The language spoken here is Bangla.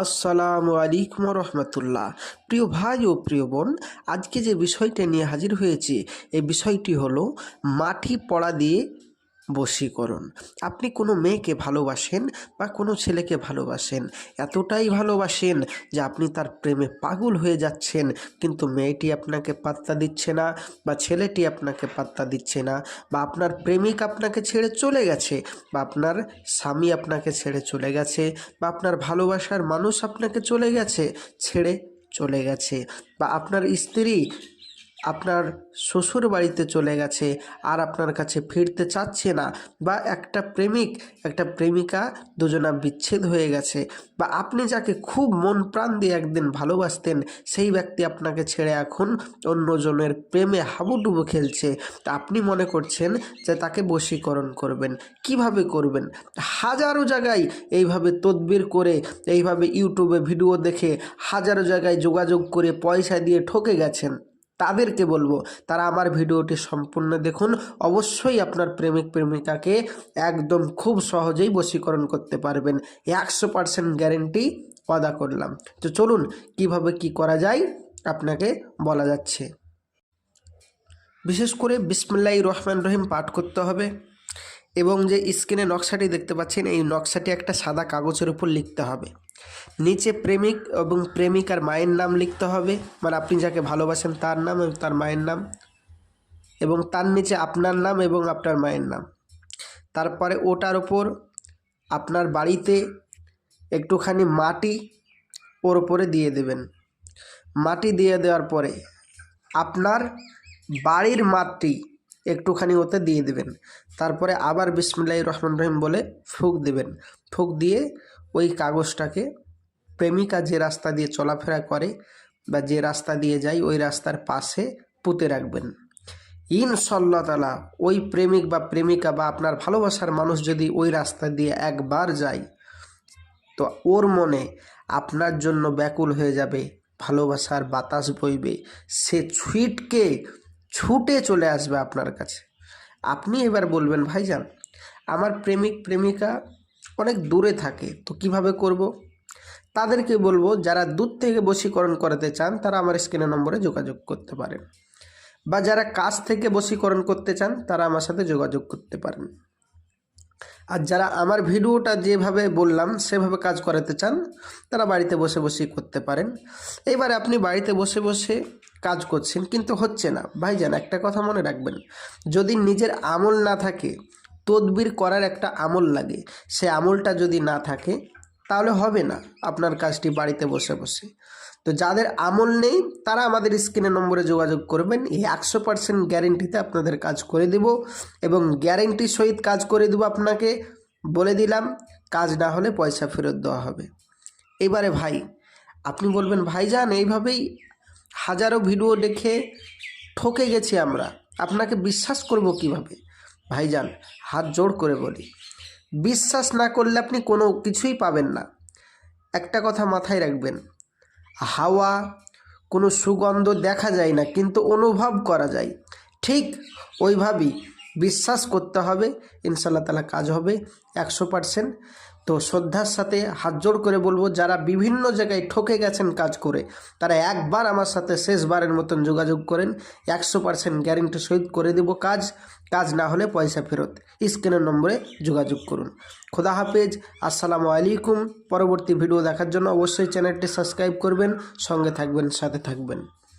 আসসালামু আলাইকুম রহমতুল্লাহ। প্রিয় ভাই ও প্রিয় বোন, আজকে যে বিষয়টা নিয়ে হাজির হয়েছি এই বিষয়টি হলো মাটি পড়া দিয়ে বশীকরণ। আপনি কোনো মেয়েকে ভালোবাসেন বা কোনো ছেলেকে ভালোবাসেন, এতটাই ভালোবাসেন যে আপনি তার প্রেমে পাগল হয়ে যাচ্ছেন, কিন্তু মেয়েটি আপনাকে পাত্তা দিচ্ছে না বা ছেলেটি আপনাকে পাত্তা দিচ্ছে না, বা আপনার প্রেমিক আপনাকে ছেড়ে চলে গেছে, বা আপনার স্বামী আপনাকে ছেড়ে চলে গেছে, বা আপনার ভালোবাসার মানুষ আপনাকে চলে গেছে, ছেড়ে চলে গেছে, বা আপনার স্ত্রী আপনার শ্বশুর বাড়িতে চলে গেছে আর আপনার কাছে ফিরতে চাচ্ছে না, বা একটা প্রেমিক একটা প্রেমিকা দুজনা বিচ্ছেদ হয়ে গেছে, বা আপনি যাকে খুব মন প্রাণ দিয়ে একদিন ভালোবাসতেন সেই ব্যক্তি আপনাকে ছেড়ে এখন অন্যজনের প্রেমে হাবুডুবু খেলছে, তা আপনি মনে করছেন যে তাকে বশীকরণ করবেন। কিভাবে করবেন? হাজারো জায়গায় এইভাবে তদবির করে, এইভাবে ইউটিউবে ভিডিও দেখে হাজারো জায়গায় যোগাযোগ করে পয়সা দিয়ে ঠকে গেছেন। তাদেরকে বলবো তারা আমার ভিডিওটি সম্পূর্ণ দেখুন। অবশ্যই আপনার প্রেমিক প্রেমিকাকে একদম খুব সহজেই বশীকরণ করতে পারবেন, 100% গ্যারেন্টি ওয়াদা করলাম। তো চলুন কিভাবে কি করা যায় আপনাকে বলা যাচ্ছে। বিশেষ করে বিসমিল্লাহির রহমানির রহিম পাঠ করতে হবে, এবং যে স্ক্রিনে নকশাটি দেখতে পাচ্ছেন এই নকশাটি একটা সাদা কাগজের উপর লিখতে হবে। নিচে প্রেমিক এবং প্রেমিকার মায়ের নাম লিখতে হবে, মানে আপনি যাকে ভালোবাসেন তার নাম এবং তার মায়ের নাম, এবং তার নিচে আপনার নাম এবং আপনার মায়ের নাম। তারপরে ওটার ওপর আপনার বাড়িতে একটুখানি মাটি ওর ওপরে দিয়ে দেবেন। মাটি দিয়ে দেওয়ার পরে আপনার বাড়ির মাটি একটুখানি ওতে দিয়ে দেবেন। তারপরে আবার বিসমিল্লাহির রহমানির রহিম বলে ফুঁক দেবেন। ফুঁক দিয়ে ওই কাগজটাকে প্রেমিকা যে রাস্তা দিয়ে চলাফেরা করে বা যে রাস্তা দিয়ে যায় ওই রাস্তার পাশে পুঁতে রাখবেন। ইনশাআল্লাহ তাআলা ওই প্রেমিক বা প্রেমিকা বা আপনার ভালোবাসার মানুষ যদি ওই রাস্তা দিয়ে একবার যায় তো ওর মনে আপনার জন্য ব্যাকুল হয়ে যাবে, ভালোবাসার বাতাস বইবে, সে ছুটে চলে আসবে আপনার কাছে। আপনি এবার বলবেন, ভাইজান আমার প্রেমিক প্রেমিকা অনেক দূরে থাকে, তো কিভাবে করব? তাদেরকে বলবো যারা দূর থেকে বশীকরণ করাতে চান তারা আমার স্ক্রিনের নম্বরে যোগাযোগ করতে পারেন, বা যারা কাছ থেকে বশীকরণ করতে চান তারা আমার সাথে যোগাযোগ করতে পারেন। আর যারা আমার ভিডিওটা যেভাবে বললাম সেভাবে কাজ করাতে চান তারা বাড়িতে বসে বসেই করতে পারেন। এবারে আপনি বাড়িতে বসে বসে কাজ করছেন কিন্তু হচ্ছে না, ভাইজান একটা কথা মনে রাখবেন, যদি নিজের আমল না থাকে, তদবির করার একটা আমল লাগে, সে আমলটা যদি না থাকে তাহলে হবে না আপনার কাজটি বাড়িতে বসে বসে। তো যাদের আমল নেই তারা আমাদের স্ক্রিনের নম্বরে যোগাযোগ করবেন, এই 100% গ্যারেন্টিতে আপনাদের কাজ করে দেব, এবং গ্যারেন্টির সহিত কাজ করে দেব। আপনাকে বলে দিলাম কাজ না হলে পয়সা ফেরত দেওয়া হবে। এবারে ভাই আপনি বলবেন, ভাইজান এইভাবেই হাজারো ভিডিও দেখে ঠকে গেছি আমরা, আপনাকে বিশ্বাস করব কিভাবে? ভাইজান হাত জোড় করে বলি, বিশ্বাস না করলে আপনি কোনো কিছুই পাবেন না। একটা কথা মাথায় রাখবেন, হাওয়া কোনো সুগন্ধ দেখা যায় না কিন্তু অনুভব করা যায়, ঠিক ওইভাবেই বিশ্বাস করতে হবে, ইনশাআল্লাহ তাআলা কাজ হবে 100%। তো শ্রদ্ধার সাথে হাত জোড় করে বলবো যারা বিভিন্ন জায়গায় ঠকে গেছেন কাজ করে তারা একবার আমার সাথে শেষবারের মতন যোগাযোগ করেন, 100% গ্যারেন্টি সহিত করে দেব কাজ। কাজ না হলে পয়সা ফেরত। স্ক্রিনের নম্বরে যোগাযোগ করুন। খোদা হাফেজ, আসসালামু আলাইকুম। পরবর্তী ভিডিও দেখার জন্য অবশ্যই চ্যানেলটি সাবস্ক্রাইব করবেন, সঙ্গে থাকবেন, সাথে থাকবেন।